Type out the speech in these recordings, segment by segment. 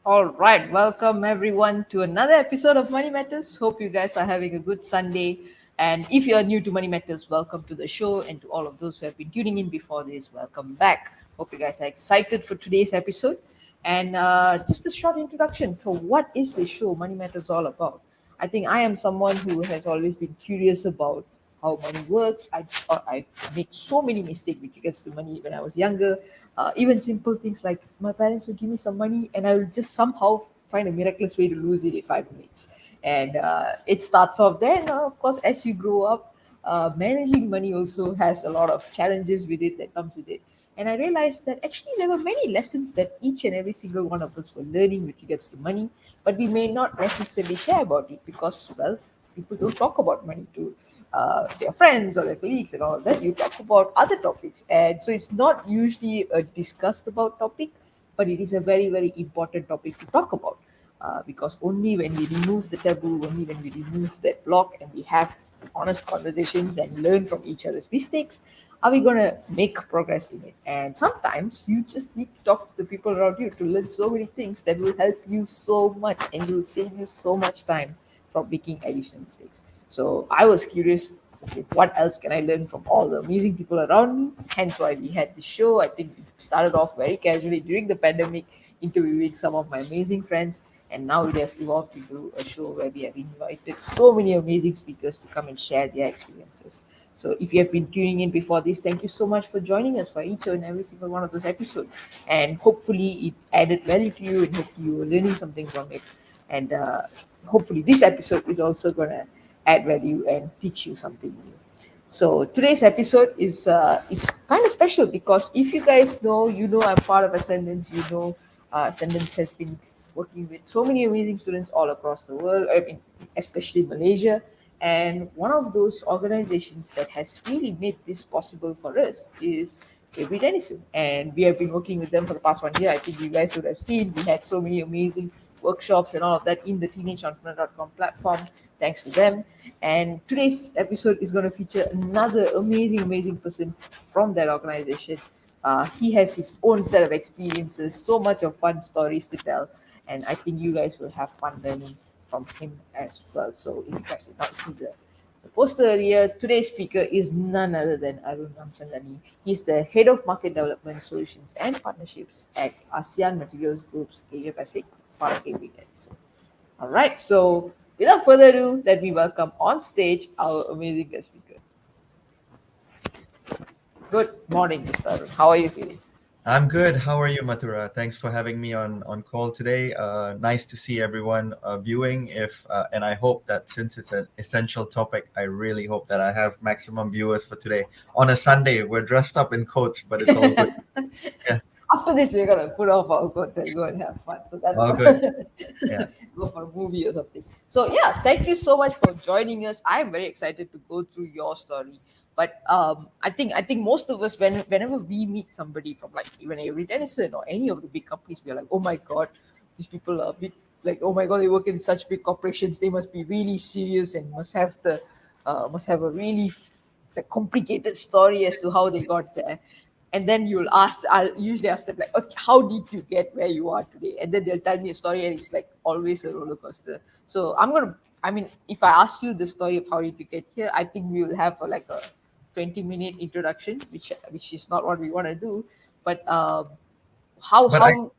All right, welcome everyone to another episode of Money Matters. Hope you guys are having a good Sunday. And if you are new to Money Matters, welcome to the show. And to all of those who have been tuning in before this, welcome back. Hope you guys are excited for today's episode. And just a short introduction for what is this show, Money Matters, all about. I think I am someone who has always been curious about how money works. I made so many mistakes with regards to money when I was younger. Even simple things like my parents would give me some money and I will just somehow find a miraculous way to lose it in 5 minutes. And it starts off there. Now, of course, as you grow up, managing money also has a lot of challenges with it that comes with it. And I realized that actually there were many lessons that each and every single one of us were learning with regards to money, but we may not necessarily share about it because, well, people don't talk about money to their friends or their colleagues and all of that. You talk about other topics. And so it's not usually a discussed about topic, but it is a very, very important topic to talk about. Because only when we remove the taboo, only when we remove that block and we have honest conversations and learn from each other's mistakes, are we going to make progress in it. And sometimes you just need to talk to the people around you to learn so many things that will help you so much and will save you so much time from making additional mistakes. So I was curious, okay, what else can I learn from all the amazing people around me? Hence why we had this show. I think we started off very casually during the pandemic, interviewing some of my amazing friends. And now it has evolved into a show where we have invited so many amazing speakers to come and share their experiences. So if you have been tuning in before this, thank you so much for joining us for each and every single one of those episodes. And hopefully it added value to you and hopefully you were learning something from it. And hopefully this episode is also going to add value and teach you something new. So today's episode is kind of special because if you guys know, you know I'm part of Ascendance. You know, Ascendance has been working with so many amazing students all across the world. I mean, especially Malaysia. And one of those organizations that has really made this possible for us is Avery Dennison. And we have been working with them for the past 1 year. I think you guys would have seen we had so many amazing workshops and all of that in the teenageentrepreneur.com platform, thanks to them. And today's episode is going to feature another amazing, amazing person from that organization. He has his own set of experiences, so much of fun stories to tell. And I think you guys will have fun learning from him as well. So if you guys did not see the poster earlier, today's speaker is none other than Arun Ramchandani. He's the Head of Market Development Solutions and Partnerships at ASEAN Materials Group's Asia Pacific, part of Avery Dennison. All right, so without further ado, let me welcome on stage our amazing guest speaker. Good morning, Mr. Arun. How are you feeling? I'm good. How are you, Mathura? Thanks for having me on call today. Nice to see everyone viewing. If and I hope that since it's an essential topic, I really hope that I have maximum viewers for today. On a Sunday, we're dressed up in coats, but it's all good. Yeah, After this, we're gonna put off our coats and go and have fun. So that's all good. Yeah. go for a movie or something. So yeah, thank you so much for joining us. I'm very excited to go through your story. But I think most of us whenever we meet somebody from like even Avery Dennison or any of the big companies, we're like, oh my god, these people are big. Like, oh my god, they work in such big corporations. They must be really serious and must have a really like, complicated story as to how they got there. And then I'll usually ask them like, okay, how did you get where you are today? And then they'll tell me a story and it's like always a roller coaster. So I mean, if I ask you the story of how did you get here, I think we will have like a 20-minute introduction, which is not what we want to do. But But I how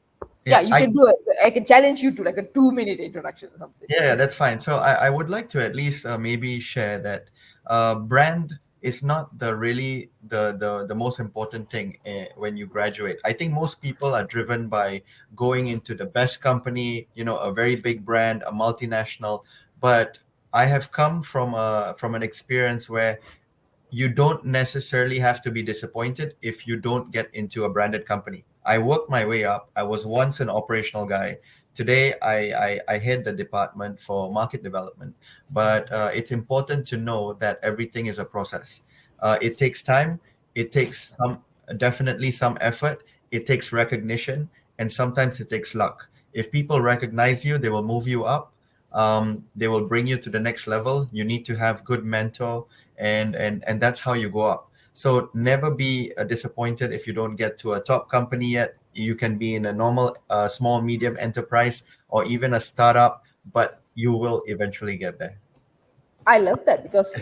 yeah, yeah you I can do it. I can challenge you to like a 2-minute introduction or something. Yeah, that's fine. So I would like to at least maybe share that brand is not the really the most important thing when you graduate. I think most people are driven by going into the best company, a very big brand, a multinational. But I have come from an experience where you don't necessarily have to be disappointed if you don't get into a branded company. I worked my way up. I was once an operational guy. Today, I head the department for market development. But it's important to know that everything is a process. It takes time. It takes definitely some effort. It takes recognition, and sometimes it takes luck. If people recognize you, they will move you up. They will bring you to the next level. You need to have good mentor, and that's how you go up. So never be disappointed if you don't get to a top company yet. You can be in a normal, small, medium enterprise, or even a startup, but you will eventually get there. I love that because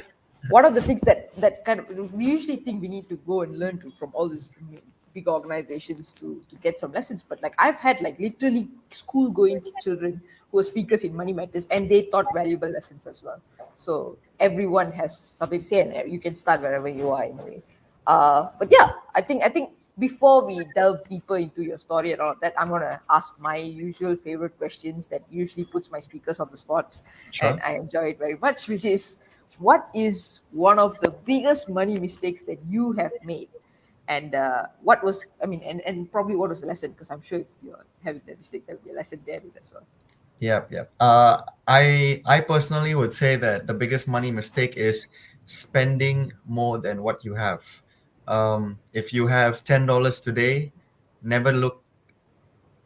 one of the things that kind of we usually think we need to go and learn to from all these big organizations to get some lessons, but like I've had like literally school going children who are speakers in money matters and they taught valuable lessons as well. So everyone has something to say and you can start wherever you are anyway. But yeah, I think before we delve deeper into your story and all of that, I'm gonna ask my usual favorite questions that usually puts my speakers on the spot, and Sure. I enjoy it very much. Which is, what is one of the biggest money mistakes that you have made, and what was, I mean, and probably what was the lesson? Because I'm sure if you're having that mistake, there will be a lesson there as well. Yep, yep. I personally would say that the biggest money mistake is spending more than what you have. If you have $10 today, never look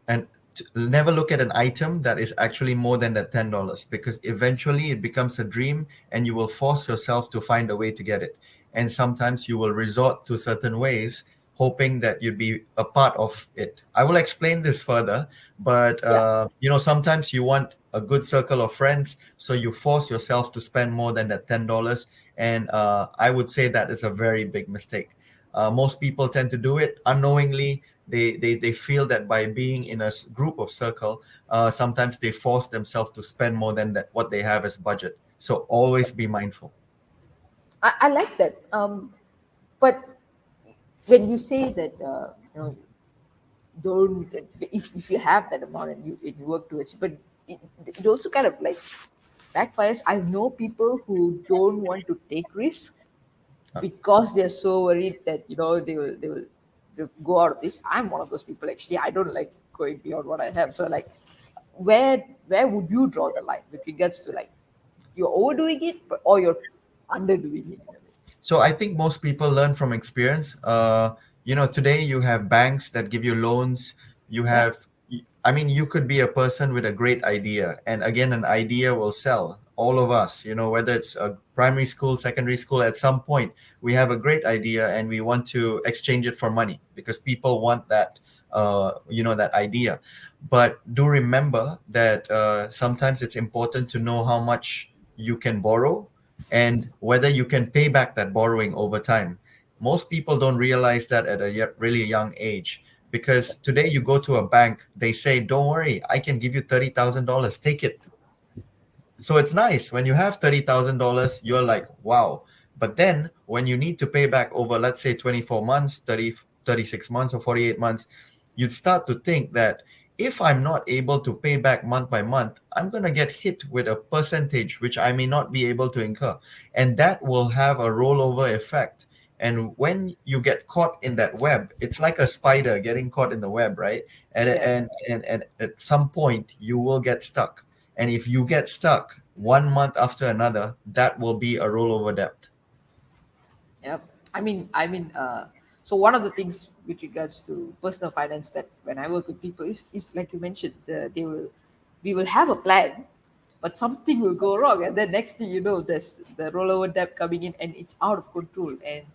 and never look at an item that is actually more than that $10, because eventually it becomes a dream and you will force yourself to find a way to get it. And sometimes you will resort to certain ways hoping that you'd be a part of it. I will explain this further, but Yeah. sometimes you want a good circle of friends, so you force yourself to spend more than that $10. And I would say that is a very big mistake. Most people tend to do it unknowingly. They feel that by being in a group of circle, sometimes they force themselves to spend more than that what they have as budget. So always be mindful. I like that. But when you say that, don't, if you have that amount and you work towards it, but it also kind of like backfires. I know people who don't want to take risks because they're so worried that they'll go out of this. I'm one of those people actually. I don't like going beyond what I have. So like, where would you draw the line with regards to like you're overdoing it, or you're underdoing it in a way? So I think most people learn from experience. Today you have banks that give you loans. You Yeah, have, I mean, you could be a person with a great idea, and again, an idea will sell. All of us, whether it's a primary school, secondary school, at some point we have a great idea and we want to exchange it for money because people want that, that idea. But do remember that sometimes it's important to know how much you can borrow and whether you can pay back that borrowing over time. Most people don't realize that at a really young age, because today you go to a bank, they say, "Don't worry, I can give you $30,000. Take it." So it's nice when you have $30,000, you're like, wow. But then when you need to pay back over, let's say, 24 months, 36 months, or 48 months, you'd start to think that if I'm not able to pay back month by month, I'm going to get hit with a percentage which I may not be able to incur. And that will have a rollover effect. And when you get caught in that web, it's like a spider getting caught in the web, right? And, yeah. and, and at some point, you will get stuck, and if you get stuck one month after another, that will be a rollover debt. Yeah, so one of the things with regards to personal finance that when I work with people is like you mentioned, we will have a plan, but something will go wrong, and then next thing you know, there's the rollover debt coming in, and it's out of control. And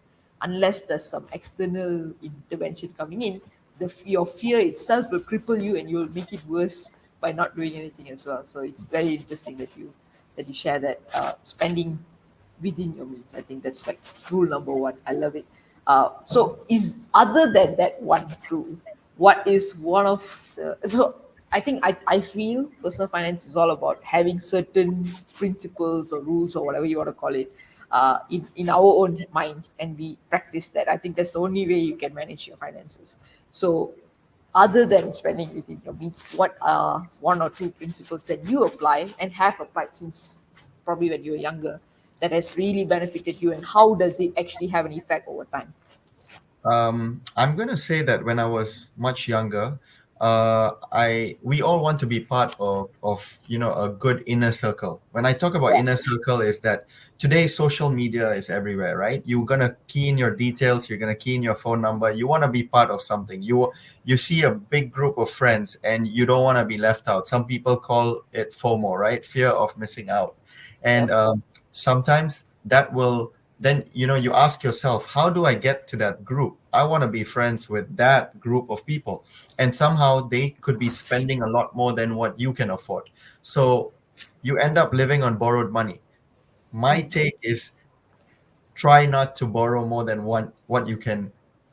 unless there's some external intervention coming in, your fear itself will cripple you, and you'll make it worse by not doing anything as well. So it's very interesting that you share that spending within your means. I think that's like rule number one. I love it. So is other than that one rule, what is one of the, so I think I feel personal finance is all about having certain principles or rules or whatever you want to call it in our own minds, and we practice that. I think that's the only way you can manage your finances. So other than spending within your means, what are one or two principles that you apply and have applied since probably when you were younger that has really benefited you, and how does it actually have an effect over time? I'm gonna say that when I was much younger, I we all want to be part of a good inner circle. When I talk about Yeah, inner circle, is that today social media is everywhere, right? You're gonna key in your details, you're gonna key in your phone number. You want to be part of something. You see a big group of friends, and you don't want to be left out. Some people call it FOMO, right? Fear of missing out, and yeah, sometimes that will then you ask yourself, how do I get to that group? I want to be friends with that group of people, and somehow they could be spending a lot more than what you can afford. So you end up living on borrowed money. My Mm. take is, try not to borrow more than what you can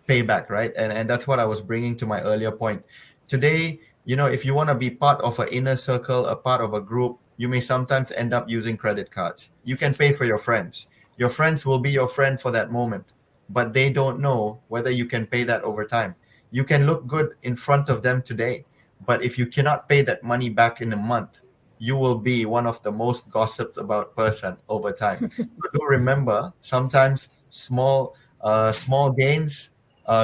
pay back, right? And that's what I was bringing to my earlier point today. If you want to be part of an inner circle, a part of a group, you may sometimes end up using credit cards. You can pay for your friends will be your friend for that moment, but they don't know whether you can pay that over time. You can look good in front of them today, but if you cannot pay that money back in a month, you will be one of the most gossiped about person over time. So do remember, sometimes small gains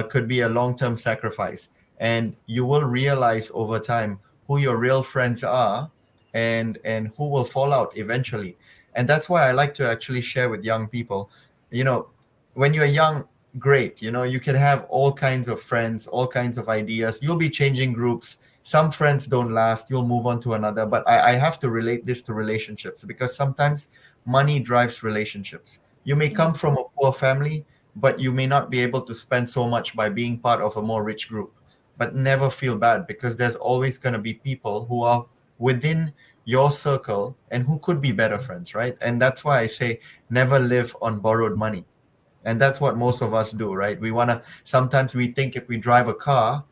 could be a long-term sacrifice, and you will realize over time who your real friends are, and who will fall out eventually. And that's why I like to actually share with young people. You know, when you're young, great. You can have all kinds of friends, all kinds of ideas. You'll be changing groups. Some friends don't last. You'll move on to another. But I have to relate this to relationships, because sometimes money drives relationships. You may come Mm. from a poor family, but you may not be able to spend so much by being part of a more rich group. But never feel bad, because there's always going to be people who are within your circle and who could be better friends, right? And that's why I say, never live on borrowed money. And that's what most of us do, right? Sometimes we think, if we drive a car,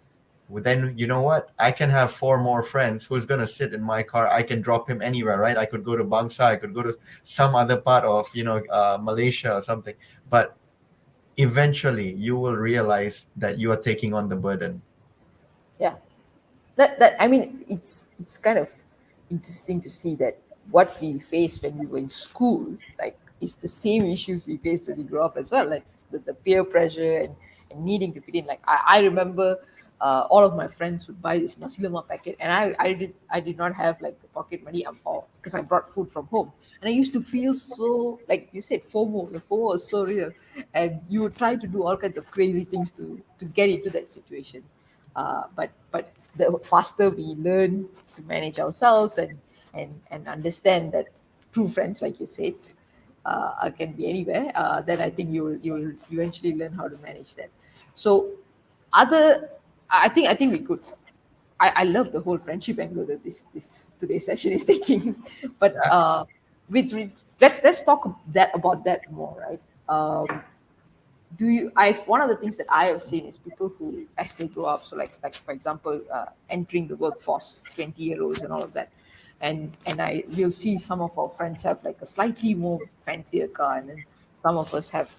well, then you know what? I can have four more friends who's going to sit in my car. I can drop him anywhere, right? I could go to Bangsa. I could go to some other part of, Malaysia or something. But eventually you will realize that you are taking on the burden. Yeah. That I mean, it's kind of interesting to see that what we faced when we were in school, like, is the same issues we faced when we grew up as well, like the peer pressure and needing to fit in. Like, I remember all of my friends would buy this nasi lemak packet, and I did not have like the pocket money, or because I brought food from home, and I used to feel so, like you said, FOMO. The FOMO was so real, and you would try to do all kinds of crazy things to get into that situation. But the faster we learn to manage ourselves and understand that true friends, like you said, can be anywhere, then I think you will eventually learn how to manage that. So other I think we could. I love the whole friendship angle that this today's session is taking, but Yeah. let's talk about that more, right? Do you I've One of the things that I have seen is people who, as they grow up, so like for example, entering the workforce, 20-year-olds and all of that, and I will see some of our friends have like a slightly more fancier car, and then some of us have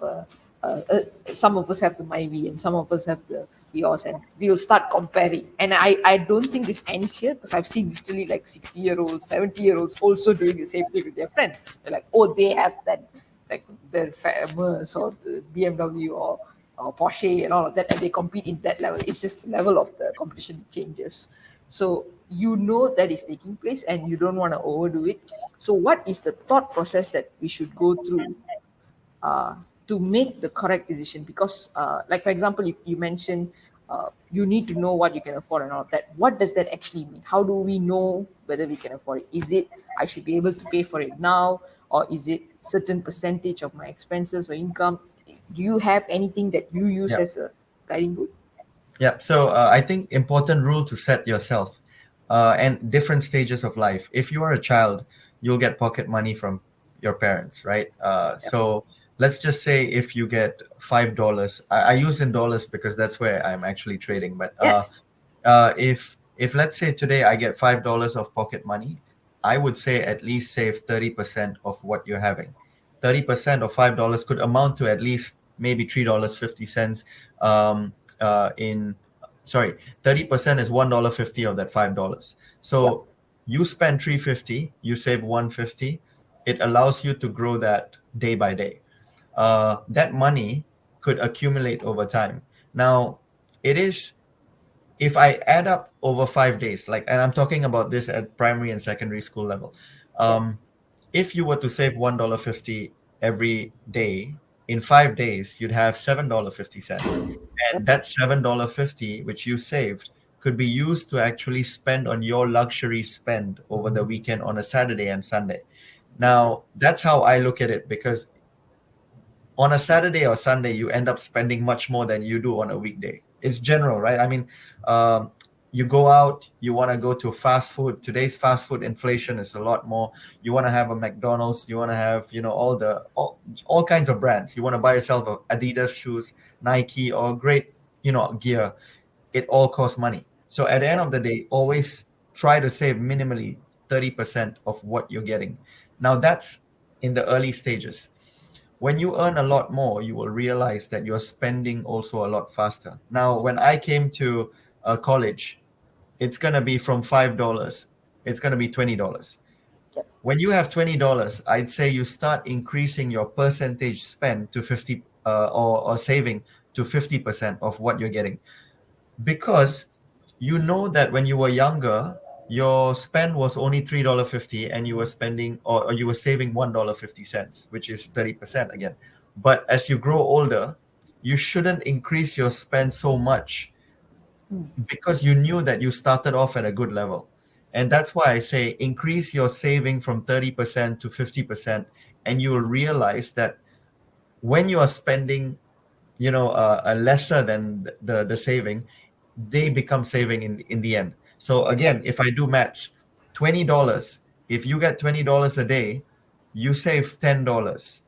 some of us have the Myvi, and some of us have the Vios, and we will start comparing. And I don't think this ends here, because I've seen literally like 60-year-olds, 70-year-olds also doing the same thing with their friends. They're like, oh, they have that, like the Merc or the BMW or Porsche and all of that, and they compete in that level. It's just the level of the competition changes. So you know that is taking place, and you don't want to overdo it. So what is the thought process that we should go through uh, to make the correct decision? Because like for example, you mentioned you need to know what you can afford and all of that. What does that actually mean? How do we know whether we can afford it? Is it I should be able to pay for it now, or is it certain percentage of my expenses or income? Do you have anything that you use Yeah. as a guiding rule? Yeah. So I think important rule to set yourself, and different stages of life. If you are a child, you'll get pocket money from your parents, right? Yep. So let's just say, if you get $5, I use in dollars because that's where I'm actually trading. But Yes. if let's say today I get $5 of pocket money, I would say at least save 30% of what you're having. 30% of $5 could amount to at least maybe $3.50. In Sorry, 30% is $1.50 of that $5. Yep. So you spend 350, you save 150. It allows you to grow that day by day. That money could accumulate over time. Now, it is if I add up over 5 days, like, and I'm talking about this at primary and secondary school level. Yeah. um, if you were to save $1.50 every day, in 5 days, you'd have $7.50. Yep. And that $7.50 which you saved could be used to actually spend on your luxury spend over the weekend on a Saturday and Sunday. Yep. Now, that's how I look at it, because on a Saturday or Sunday, you end up spending much more than you do on a weekday. It's general, right? I mean, um, you go out, you want to go to fast food. Today's fast food inflation is a lot more. You want to have a McDonald's, you want to have, all kinds of brands. You want to buy yourself a Adidas shoes, Nike, or great, gear. It all costs money. So at the end of the day, always try to save minimally 30% of what you're getting. Now that's in the early stages. When you earn a lot more, you will realize that you're spending also a lot faster. Now, when I came to college, it's going to be from $5, it's going to be $20. Yep. When you have $20, I'd say you start increasing your percentage spend to 50 or saving to 50% of what you're getting, because you know that when you were younger, your spend was only $3.50 and you were spending, or you were saving $1.50, which is 30% again. But as you grow older, you shouldn't increase your spend so much, because you knew that you started off at a good level. And that's why I say increase your saving from 30% to 50%, and you will realize that when you are spending, a lesser than the saving, they become saving in the end. So again, if I do maths, $20, if you get $20 a day, you save $10.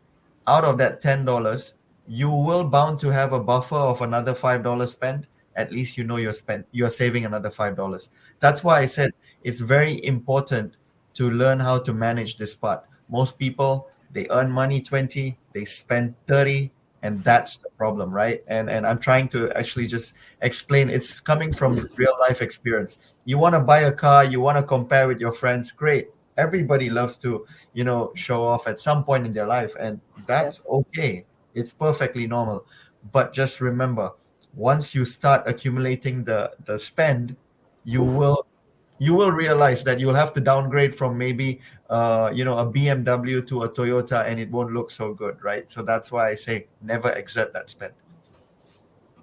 Out of that $10, you will bound to have a buffer of another $5 spent. At least you're saving another $5. That's why I said it's very important to learn how to manage this part. Most people, they earn money 20, they spend 30, and that's the problem, right? And I'm trying to actually just explain, it's coming from real life experience. You want to buy a car, you want to compare with your friends, great. Everybody loves to, show off at some point in their life, and Yeah. that's okay. It's perfectly normal. But just remember, once you start accumulating the spend, you will realize that you'll have to downgrade from maybe a BMW to a Toyota, and it won't look so good, right? So that's why I say never exert that spend.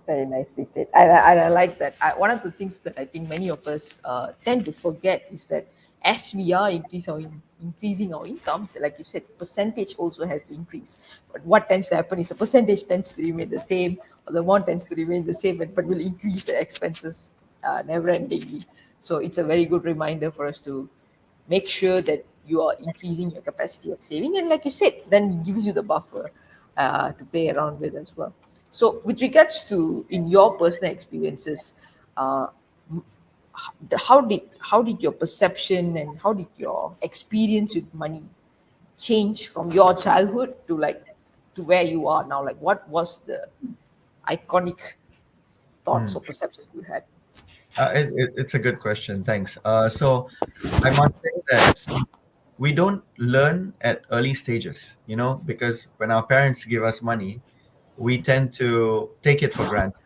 Very nicely said. I like that. One of the things that I think many of us tend to forget is that as we are increasing our income, like you said, percentage also has to increase. But what tends to happen is the percentage tends to remain the same, or the amount tends to remain the same, but will increase the expenses never endingly. So it's a very good reminder for us to make sure that you are increasing your capacity of saving, and like you said, then it gives you the buffer to play around with as well. So with regards to in your personal experiences, uh, how did your perception and how did your experience with money change from your childhood to where you are now? Like, what was the iconic thoughts Hmm. or perceptions you had? It's a good question. Thanks. So I must say that we don't learn at early stages, because when our parents give us money, we tend to take it for granted.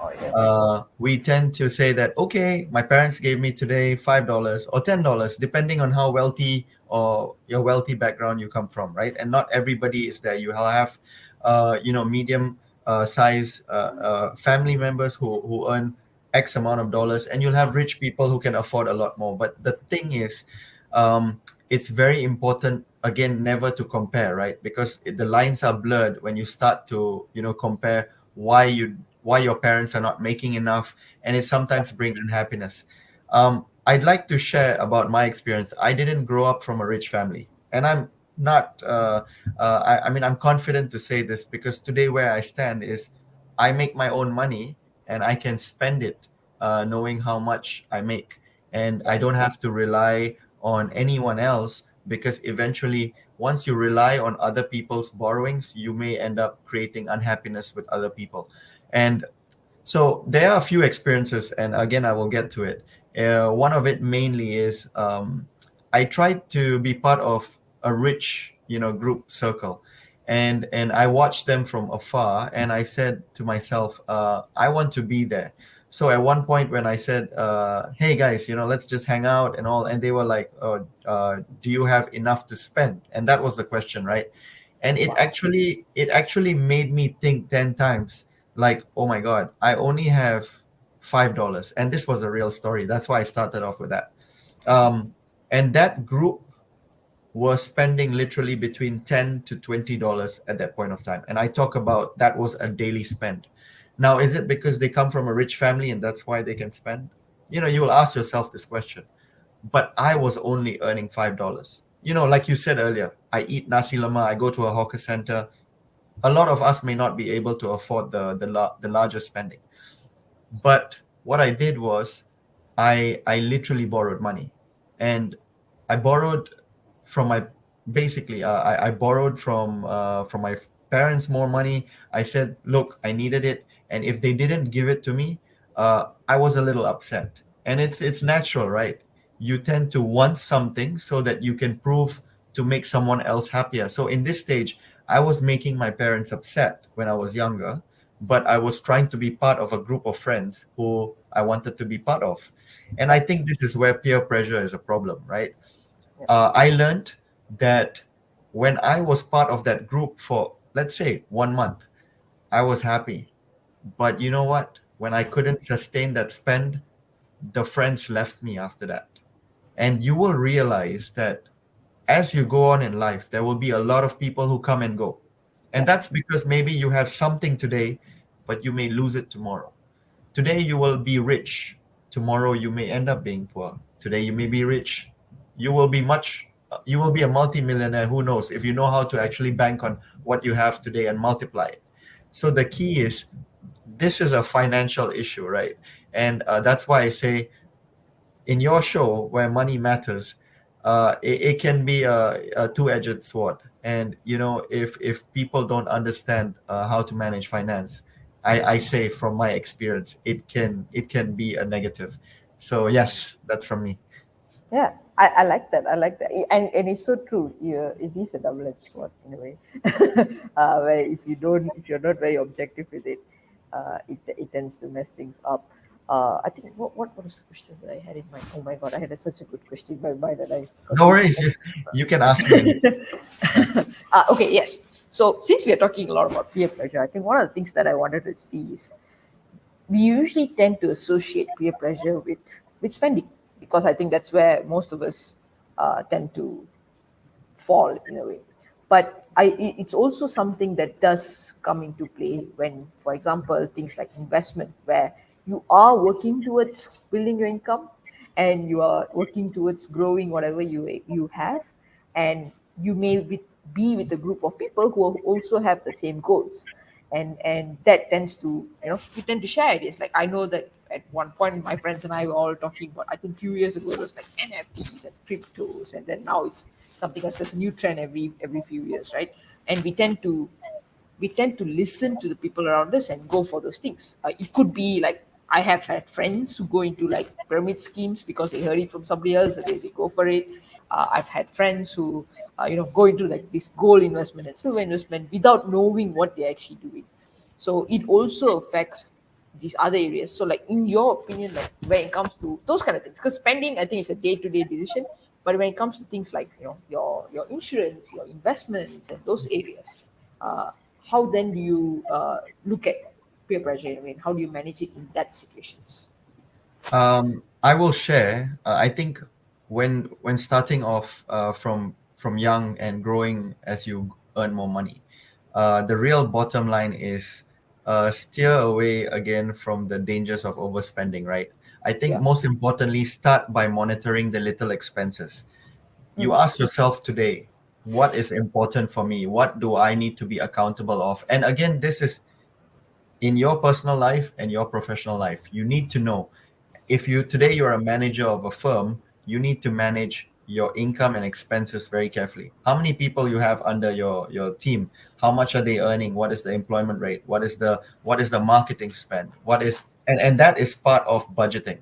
Oh yeah. We tend to say that, okay, my parents gave me today $5 or $10, depending on how wealthy or your wealthy background you come from, right? And not everybody is there. You will have medium size family members who earn X amount of dollars, and you'll have rich people who can afford a lot more. But the thing is, it's very important, again, never to compare, right? Because the lines are blurred when you start to compare why your parents are not making enough, and it sometimes brings unhappiness. I'd like to share about my experience. I didn't grow up from a rich family, and I'm not I mean, I'm confident to say this, because today where I stand is I make my own money and I can spend it, knowing how much I make, and I don't have to rely on anyone else, because eventually once you rely on other people's borrowings, you may end up creating unhappiness with other people. And so there are a few experiences, and again, I will get to it. One of it mainly is, I tried to be part of a rich, group circle, and I watched them from afar, and I said to myself, I want to be there. So at one point, when I said, "Hey guys, let's just hang out and all," and they were like, "Do you have enough to spend?" And that was the question, right? And Wow. it actually made me think 10 times, like, oh my god, I only have $5, and this was a real story. That's why I started off with that. And that group were spending literally between $10 to $20 at that point of time. And I talk about that was a daily spend. Now, is it because they come from a rich family and that's why they can spend? You will ask yourself this question. But I was only earning $5. Like you said earlier, I eat nasi lemak, I go to a hawker center. A lot of us may not be able to afford the larger spending. But what I did was I literally borrowed money, and I borrowed from my basically I borrowed from my parents more money. I said, look, I needed it, and if they didn't give it to me, I was a little upset. And it's natural, right? You tend to want something so that you can prove to make someone else happier. So in this stage, I was making my parents upset when I was younger, but I was trying to be part of a group of friends who I wanted to be part of. And I Yeah. think this is where peer pressure is a problem, right? Yeah. I learned that when I was part of that group for, let's say, 1 month, I was happy. But you know what? When I couldn't sustain that spend, the friends left me after that. And you will realize that as you go on in life, there will be a lot of people who come and go. And Yeah. that's because maybe you have something today, but you may lose it tomorrow. Today you will be rich. Tomorrow you may end up being poor. Today you may be rich. You will be a multimillionaire. Who knows if you know how to actually bank on what you have today and multiply it. So the key is this is a financial issue, right? And that's why I say in your show where money matters, it can be a two-edged sword. And if people don't understand how to manage finance, I say from my experience, it can be a negative. So yes, that's from me. Yeah, I like that. I like that, and it's so true. Yeah, it is a double-edged sword in a way. Where if you're not very objective with it, it tends to mess things up. I think what was the question that I had in mind? Oh my god, I had such a good question in my mind that I No completely. worries. You can ask me anything. Yeah. Okay, yes. So since we are talking a lot about peer pressure, I think one of the things that I wanted to see is we usually tend to associate peer pressure with spending because I think that's where most of us tend to fall in a way. But it's also something that does come into play when, for example, things like investment, where you are working towards building your income and you are working towards growing whatever you have, and you may be with a group of people who also have the same goals, and that tends to, we tend to share ideas. Like I know that at one point my friends and I were all talking about, I think a few years ago it was like NFTs and cryptos, and then now it's something else. There's a new trend every few years, right? And we tend to listen to the people around us and go for those things. It could be like I have had friends who go into like pyramid schemes because they heard it from somebody else and they go for it. I've had friends who go into like this gold investment and silver investment without knowing what they're actually doing. So it also affects these other areas. So like in your opinion, like when it comes to those kind of things, because spending, I think it's a day-to-day decision. But when it comes to things like your insurance, your investments, and those areas, uh, how then do you look at peer pressure? I mean, how do you manage it in that situations? I will share. I think when starting off from young and growing as you earn more money, the real bottom line is steer away again from the dangers of overspending. Right. I think Yeah. most importantly, start by monitoring the little expenses. You Mm. ask yourself today, what is important for me? What do I need to be accountable of? And again, this is in your personal life and your professional life. You need to know if you today you're a manager of a firm, you need to manage your income and expenses very carefully. How many people you have under your team? How much are they earning? What is the employment rate? What is the marketing spend? What is and that is part of budgeting.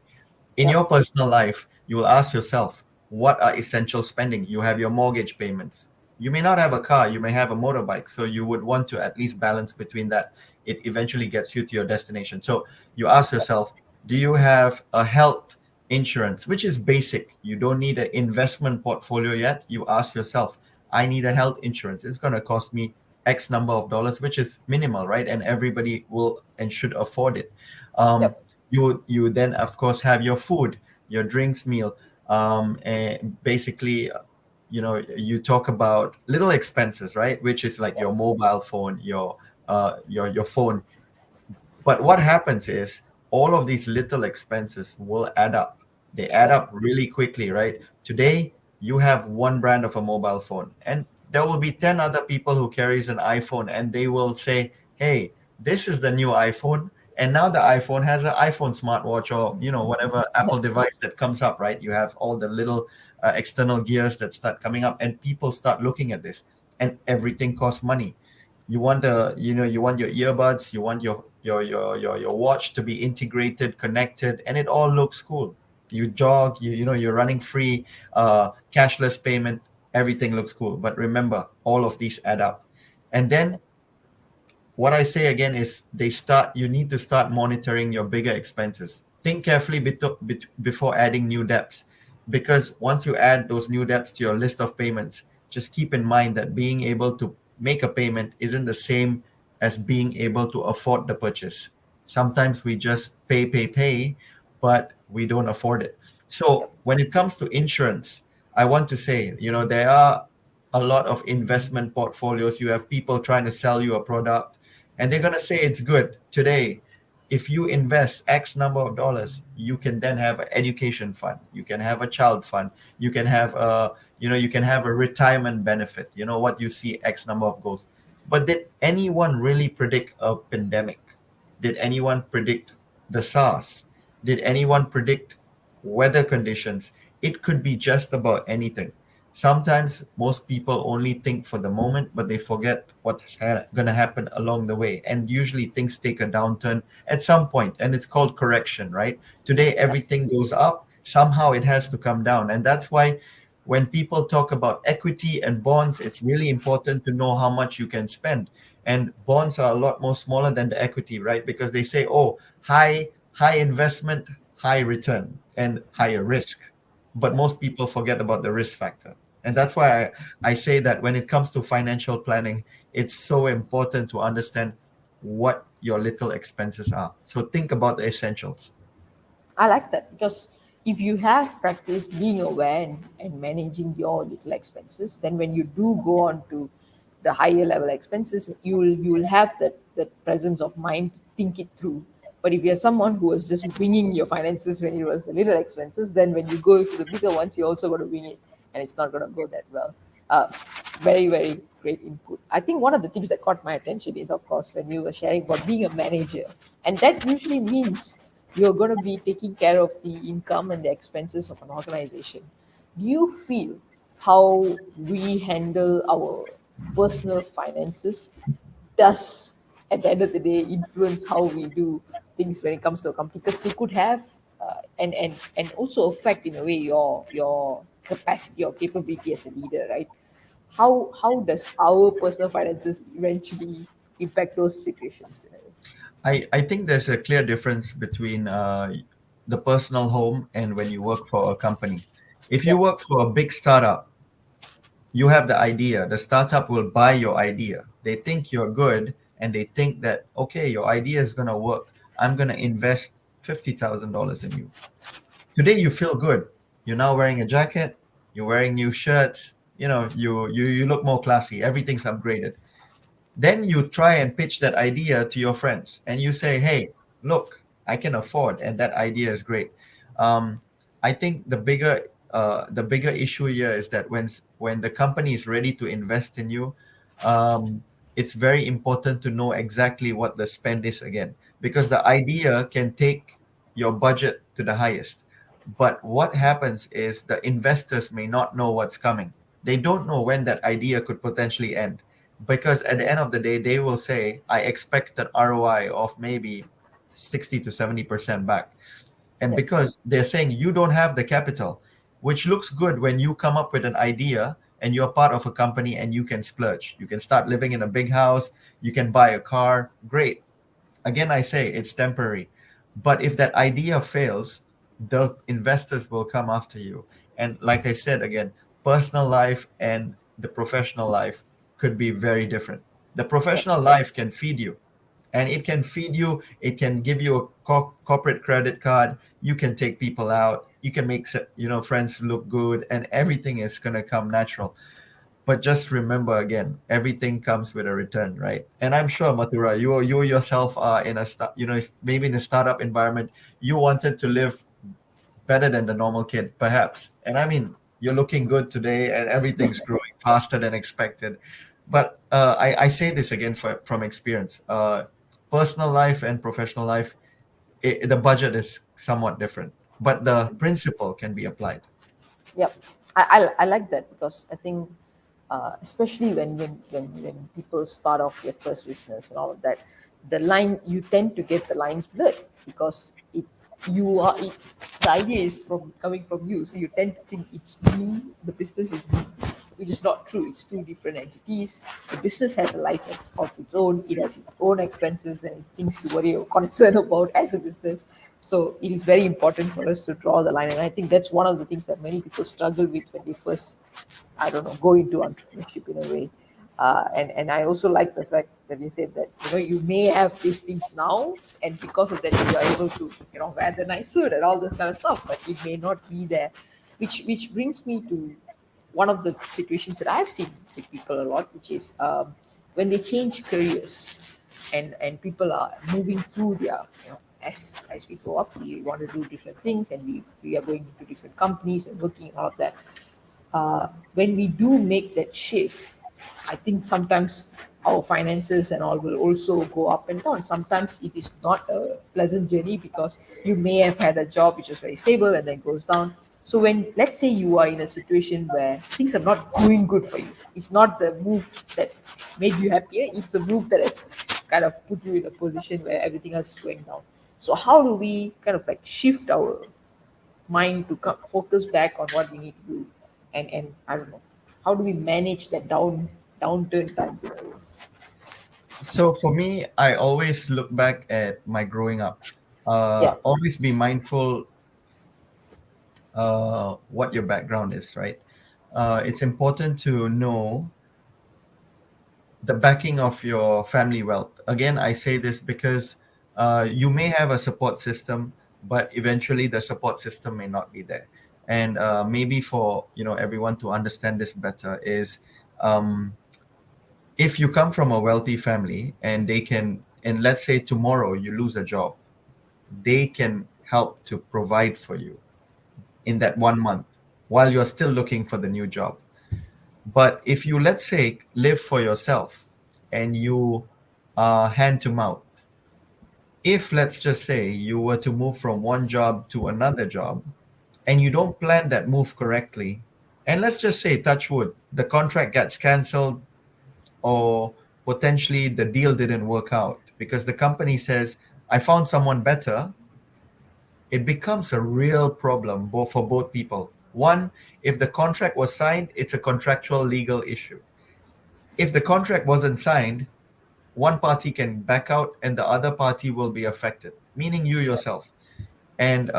In Yeah. your personal life, you will ask yourself, what are essential spending? You have your mortgage payments. You may not have a car, you may have a motorbike, so you would want to at least balance between that. It eventually gets you to your destination. So you ask yourself, do you have a health insurance, which is basic? You don't need an investment portfolio yet. You ask yourself, I need a health insurance. It's going to cost me X number of dollars, which is minimal, right? And everybody will and should afford it. Um, Yep. you then of course have your food, your drinks meal, and basically you talk about little expenses, right? Which is like your mobile phone, your phone. But what happens is all of these little expenses will add up. They add Yeah. up really quickly, right? Today you have one brand of a mobile phone, and there will be 10 other people who carries an iPhone, and they will say, "Hey, this is the new iPhone." And now the iPhone has an iPhone smartwatch, or whatever Apple device that comes up, right? You have all the little external gears that start coming up, and people start looking at this, and everything costs money. You want your earbuds, you want your watch to be integrated, connected, and it all looks cool. You jog, you're running free, cashless payment, everything looks cool. But remember, all of these add up. And then what I say again is you need to start monitoring your bigger expenses. Think carefully before adding new debts, because once you add those new debts to your list of payments, just keep in mind that being able to make a payment isn't the same as being able to afford the purchase. Sometimes we just pay, but we don't afford it. So Yep. when it comes to insurance, I want to say, there are a lot of investment portfolios. You have people trying to sell you a product, and they're going to say it's good today. If you invest X number of dollars, you can then have an education fund, you can have a child fund, you can have a retirement benefit, what you see, X number of goals. But did anyone really predict a pandemic? Did anyone predict the SARS? Did anyone predict weather conditions? It could be just about anything. Sometimes most people only think for the moment, but they forget what's going to happen along the way. And usually things take a downturn at some point, and it's called correction, right? Today, Yeah. everything goes up. Somehow it has to come down. And that's why when people talk about equity and bonds, it's really important to know how much you can spend. And bonds are a lot more smaller than the equity, right? Because they say, oh, high investment, high return, and higher risk. But most people forget about the risk factor. And that's why I say that when it comes to financial planning, it's so important to understand what your little expenses are. So think about the essentials. I like that because if you have practiced being aware and managing your little expenses, then when you do go on to the higher level expenses, you will have that presence of mind to think it through. But if you're someone who was just winging your finances when it was the little expenses, then when you go to the bigger ones, you also got to wing it, and it's not going to go that well. Uh, Very, very great input. I think one of the things that caught my attention is, of course, when you were sharing about being a manager, and that usually means you're going to be taking care of the income and the expenses of an organization. Do you feel how we handle our personal finances does, at the end of the day, influence how we do things when it comes to a company? Because they could have and also affect in a way your capacity, your capability as a leader, right? How does our personal finances eventually impact those situations in a way? I think there's a clear difference between the personal home and when you work for a company. If you Yep. work for a big startup, you have the idea. The startup will buy your idea. They think you're good, and they think that, okay, your idea is going to work. I'm going to invest $50,000 in you. Today you feel good. You're now wearing a jacket, you're wearing new shirts, you look more classy, everything's upgraded. Then you try and pitch that idea to your friends, and you say, hey, look, I can afford, and that idea is great. um, I think the bigger issue here is that when the company is ready to invest in you, um, it's very important to know exactly what the spend is again, because the idea can take your budget to the highest. But what happens is the investors may not know what's coming. They don't know when that idea could potentially end, because at the end of the day they will say, I expect an ROI of maybe 60 to 70% back. And Yep. because they're saying you don't have the capital, which looks good when you come up with an idea and you're part of a company and you can splurge, you can start living in a big house, you can buy a car, great. Again, I say it's temporary. But if that idea fails, the investors will come after you. And like I said again, personal life and the professional life could be very different. The Yep. professional life can feed you, and it can feed you. It can give you a corporate credit card. You can take people out. You can make friends look good, and everything is gonna come natural. But just remember again, everything comes with a return, right? And I'm sure, Mathura, you yourself are in a maybe in a startup environment. You wanted to live better than the normal kid, perhaps. And I mean, you're looking good today, and everything's growing faster than expected. But I say this again from experience. Personal life and professional life, the budget is somewhat different, but the principle can be applied. Yep, I like that because I think, especially when people start off their first business and all of that, the line you tend to get the lines blurred because it the idea is from coming from you, so you tend to think it's me, the business is me, which is not true. It's two different entities. The business has a life of its own. It has its own expenses and things to worry or concern about as a business. So it is very important for us to draw the line. And I think that's one of the things that many people struggle with when they first, I don't know, go into entrepreneurship in a way. And I also like the fact that you said that you may have these things now, and because of that you are able to wear the nice suit and all this kind of stuff, but it may not be there, which brings me to one of the situations that I've seen with people a lot, which is when they change careers, and people are moving through their, as we grow up, we want to do different things, and we are going into different companies and working and all of that. When we do make that shift, I think sometimes our finances and all will also go up and down. Sometimes it is not a pleasant journey because you may have had a job which is very stable and then goes down. So when, let's say, you are in a situation where things are not going good for you, it's not the move that made you happier, it's a move that has kind of put you in a position where everything else is going down. So how do we kind of like shift our mind to focus back on what we need to do, and I don't know, how do we manage that downturn times in a way? So for me, I always look back at my growing up. Yeah, Always be mindful what your background is, right? It's important to know the backing of your family wealth. Again, I say this because you may have a support system, but eventually the support system may not be there. And maybe for everyone to understand this better is, um, if you come from a wealthy family and they can, and let's say tomorrow you lose a job, they can help to provide for you in that 1 month while you're still looking for the new job. But if you, let's say, live for yourself and you are hand to mouth, if let's just say you were to move from one job to another job and you don't plan that move correctly, and let's just say, touch wood, the contract gets canceled, or potentially the deal didn't work out because the company says, I found someone better, it becomes a real problem for both people. One, if the contract was signed, it's a contractual legal issue. If the contract wasn't signed, one party can back out and the other party will be affected, meaning you yourself. And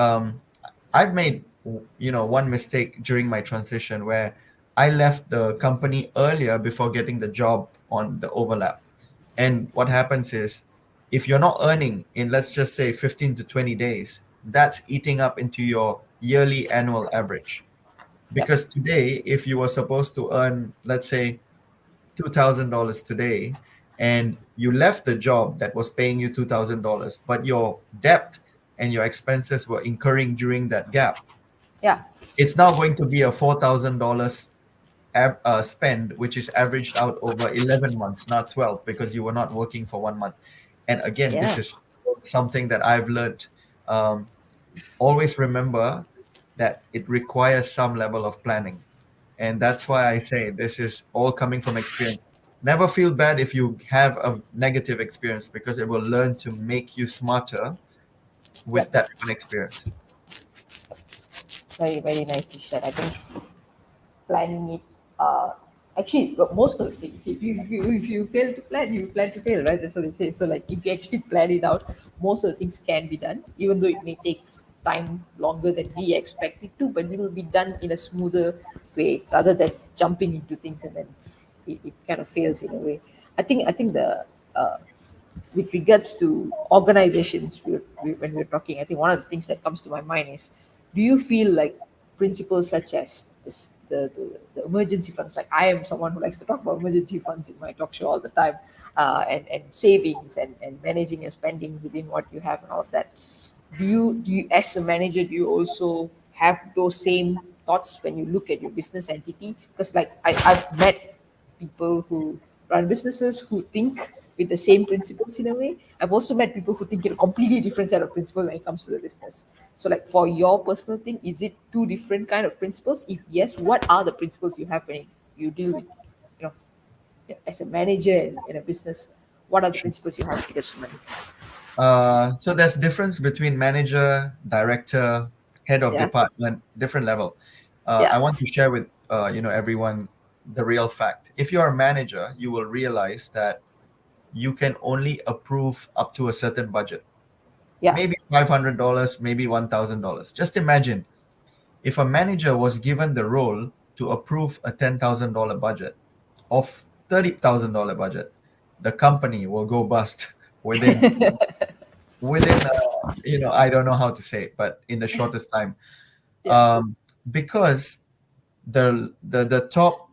I've made one mistake during my transition where I left the company earlier before getting the job on the overlap. And what happens is, if you're not earning in, let's just say, 15 to 20 days, that's eating up into your yearly annual average. yeah, Because today, if you were supposed to earn, let's say, $2,000 today, and you left the job that was paying you $2,000, but your debt and your expenses were incurring during that gap, yeah, it's now going to be a $4,000 spend, which is averaged out over 11 months, not 12, because you were not working for 1 month. And again, this yeah, is something that I've learned. Um, Always remember that it requires some level of planning. And that's why I say this is all coming from experience. Never feel bad if you have a negative experience because it will learn to make you smarter yeah. with that one experience. Very, very nicely shared. I think planning it, uh actually, but most of the things, if you fail to plan, you plan to fail, right? That's what they say. So like, if you actually plan it out, most of the things can be done, even though it may take time longer than we expect it to, but it will be done in a smoother way rather than jumping into things and then it kind of fails in a way. I think the with regards to organizations, when we're talking, I think one of the things that comes to my mind is, do you feel like principles such as the emergency funds, like I am someone who likes to talk about emergency funds in my talk show all the time, and savings and managing your spending within what you have and all of that. Do you as a manager, do you also have those same thoughts when you look at your business entity? Because like I've met people who run businesses who think with the same principles in a way. I've also met people who think in a completely different set of principles when it comes to the business. So like for your personal thing, is it two different kind of principles? If yes, what are the principles you have when you deal with, you know, as a manager in a business? What are the principles you have with regards to money? So there's difference between manager, director, head of Yeah, department, different level. I yeah, want to share with everyone the real fact. If you're a manager, you will realize that you can only approve up to a certain budget, yeah. maybe $500, maybe $1,000. Just imagine if a manager was given the role to approve a $10,000 budget of $30,000 budget, the company will go bust within I don't know how to say it, but in the shortest time. Yeah, um, because the top,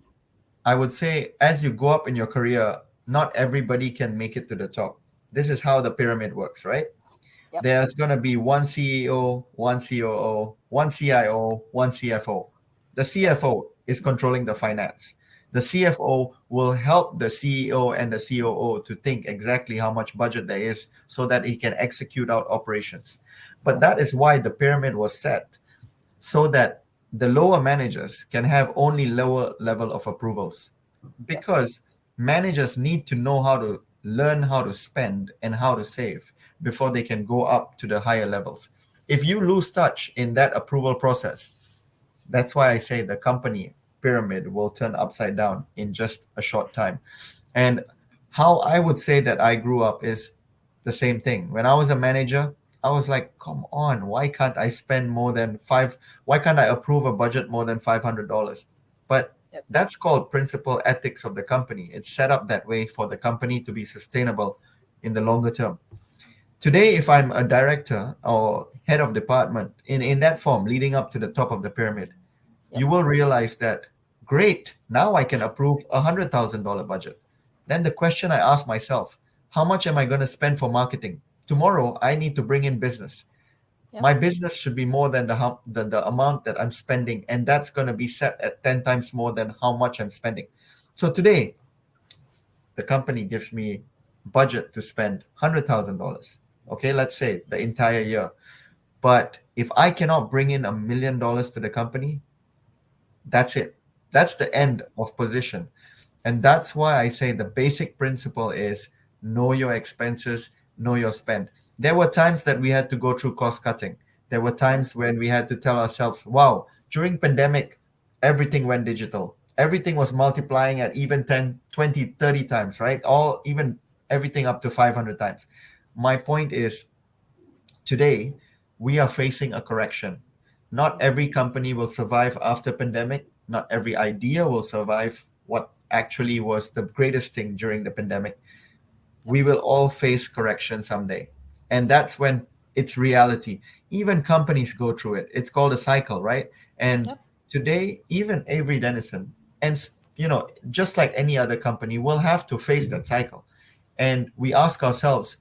I would say, as you go up in your career, not everybody can make it to the top. This is how the pyramid works, right? yep, There's going to be one CEO, one COO, one CIO, one CFO. The CFO is controlling the finance. The CFO will help the CEO and the COO to think exactly how much budget there is so that he can execute out operations. But yeah, that is why the pyramid was set, so that the lower managers can have only lower level of approvals, yep, because managers need to know how to learn how to spend and how to save before they can go up to the higher levels. If you lose touch in that approval process, that's why I say the company pyramid will turn upside down in just a short time. And how I would say that I grew up is the same thing. When I was a manager, I was like, come on, why can't I spend more than why can't I approve a budget more than $500? But yep, that's called principal ethics of the company. It's set up that way for the company to be sustainable in the longer term. Today, if I'm a director or head of department in that form, leading up to the top of the pyramid, yep, you will realize that, great, now I can approve $100,000 budget. Then the question I ask myself, how much am I going to spend for marketing? Tomorrow, I need to bring in business. yep, My business should be more than the amount that I'm spending, and that's going to be set at 10 times more than how much I'm spending. So today, the company gives me budget to spend $100,000. Okay, let's say the entire year. But if I cannot bring in $1 million to the company, that's it. That's the yep, end of position. And that's why I say the basic principle is know your expenses, know your spend. There were times that we had to go through cost cutting. There were yep, times when we had to tell ourselves, wow, during pandemic, everything went digital. Everything was multiplying at even 10, 20, 30 times, right? All even everything up to 500 times. My point is, today, we are facing a correction. Not every company will survive after pandemic. Not every idea will survive what actually was the greatest thing during the pandemic. yep, We will all face correction someday. And that's when it's reality. Even companies go through it. It's called a cycle, right? And yep, today, even Avery Dennison, and just like any other company, will have to face that cycle. And we ask ourselves,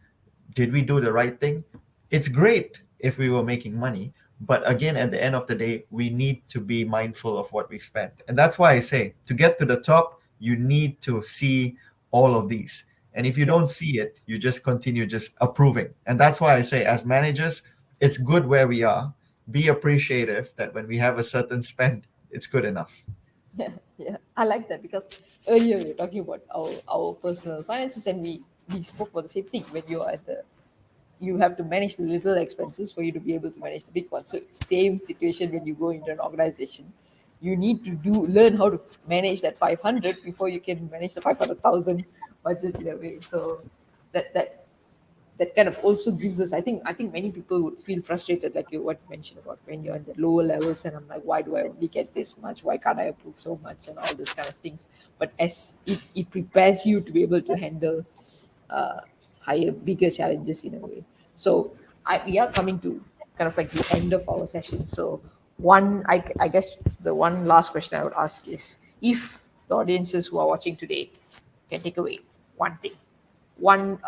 did we do the right thing? It's great if we were making money, but again, at the end of the day, we need to be mindful of what we spend. And that's why I say, to get to the top, you need to see all of these. And if you yep. don't see it, you just continue just approving. And that's why I say, as managers, it's good where we are. Be appreciative that when we have a certain spend, it's good enough. Yeah, yeah. I like that because earlier we were talking about our personal finances, and we spoke about the same thing. When you're at the, you have to manage the little expenses for you to be able to manage the big ones. So same situation when you go into an organization, you need to do learn how to manage that 500 before you can manage the 500,000 budget in a way. So that kind of also gives us, I think many people would feel frustrated, like you what you mentioned about when you're in the lower levels, and I'm like, why do I only get this much, why can't I approve so much, and all those kind of things. But as it prepares you to be able to handle uh, higher, bigger challenges in a way. So we are coming to kind of like the end of our session. So I guess the one last question I would ask is, if the audiences who are watching today can take away one thing, one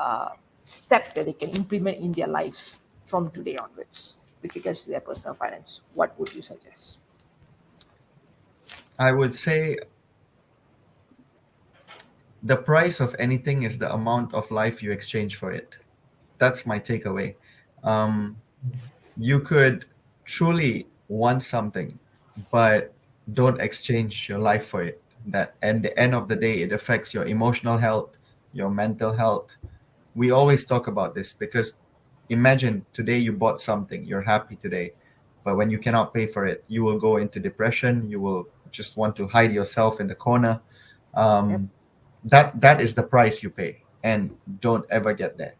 step that they can implement in their lives from today onwards with regards to their personal finance, what would you suggest? I would say the price of anything is the amount of life you exchange for it. That's my takeaway. Um, you could truly want something, but don't exchange your life for it. That at the end of the day, it affects your emotional health, your mental health. We always talk about this because imagine today you bought something, you're happy today, but when you cannot pay for it, you will go into depression. You will just want to hide yourself in the corner. Yep. Um, that is the price you pay, and don't ever get there.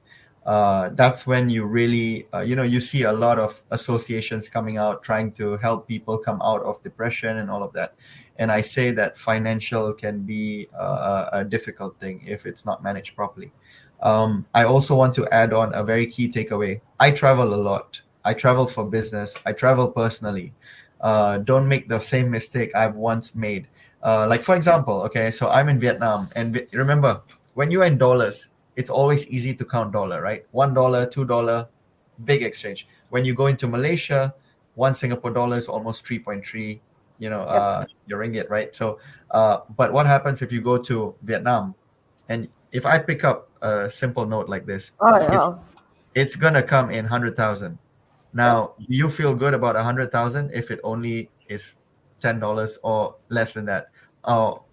That's when you really you see a lot of associations coming out trying to help people come out of depression and all of that. And I say that financial can be a difficult thing if it's not managed properly. I also want to add on a very key takeaway. I travel a lot. I travel for business. I travel personally. Don't make the same mistake I've once made. Like for example, okay, so I'm in Vietnam, and remember, when you're in dollars, it's always easy to count dollar, right? $1, $2, big exchange. When you go into Malaysia, one Singapore dollar is almost 3.3, Yep. your ringgit, right? So, but what happens if you go to Vietnam, and if I pick up a simple note like this, Oh it's yeah. it's gonna come in 100,000. Yep. Now, do you feel good about 100,000 if it only is $10 or less than that, or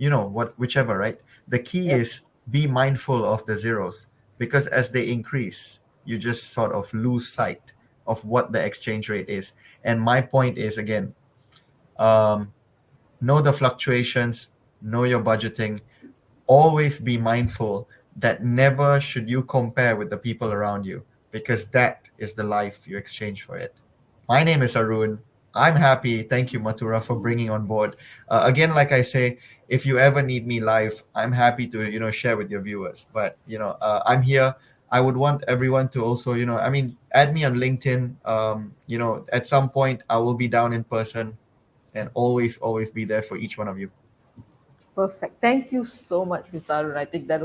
whichever, right? The key Yep. is be mindful of the zeros, because as they increase, you just sort of lose sight of what the exchange rate is. And my point is again, um, know the fluctuations, know your budgeting, always be mindful that never should you compare with the people around you, because that is the life you exchange for it. My name is Arun. I'm happy. Thank you, Matura, for bringing on board. Again, like I say, if you ever need me live, I'm happy to share with your viewers. But I'm here. I would want everyone to also I mean, add me on LinkedIn. At some point I will be down in person, and always be there for each one of you. Perfect. Thank you so much, Mr. Arun. I think that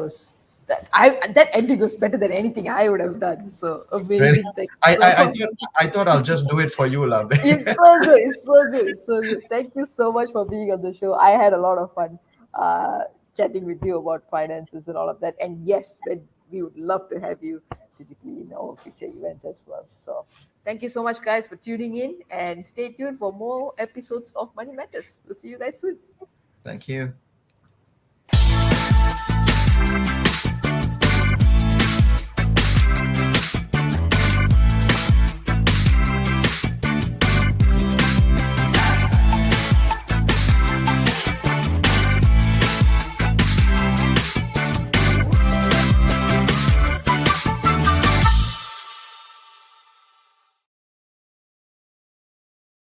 ending was better than anything I would have done. So Really? amazing. Thank you I, so I, I much. thought I thought I'll just do it for you, love. It's so good. It's so good. It's so good. Thank you so much for being on the show. I had a lot of fun chatting with you about finances and all of that. And yes, we would love to have you physically in our future events as well. So thank you so much, guys, for tuning in, and stay tuned for more episodes of Money Matters. We'll see you guys soon. Thank you.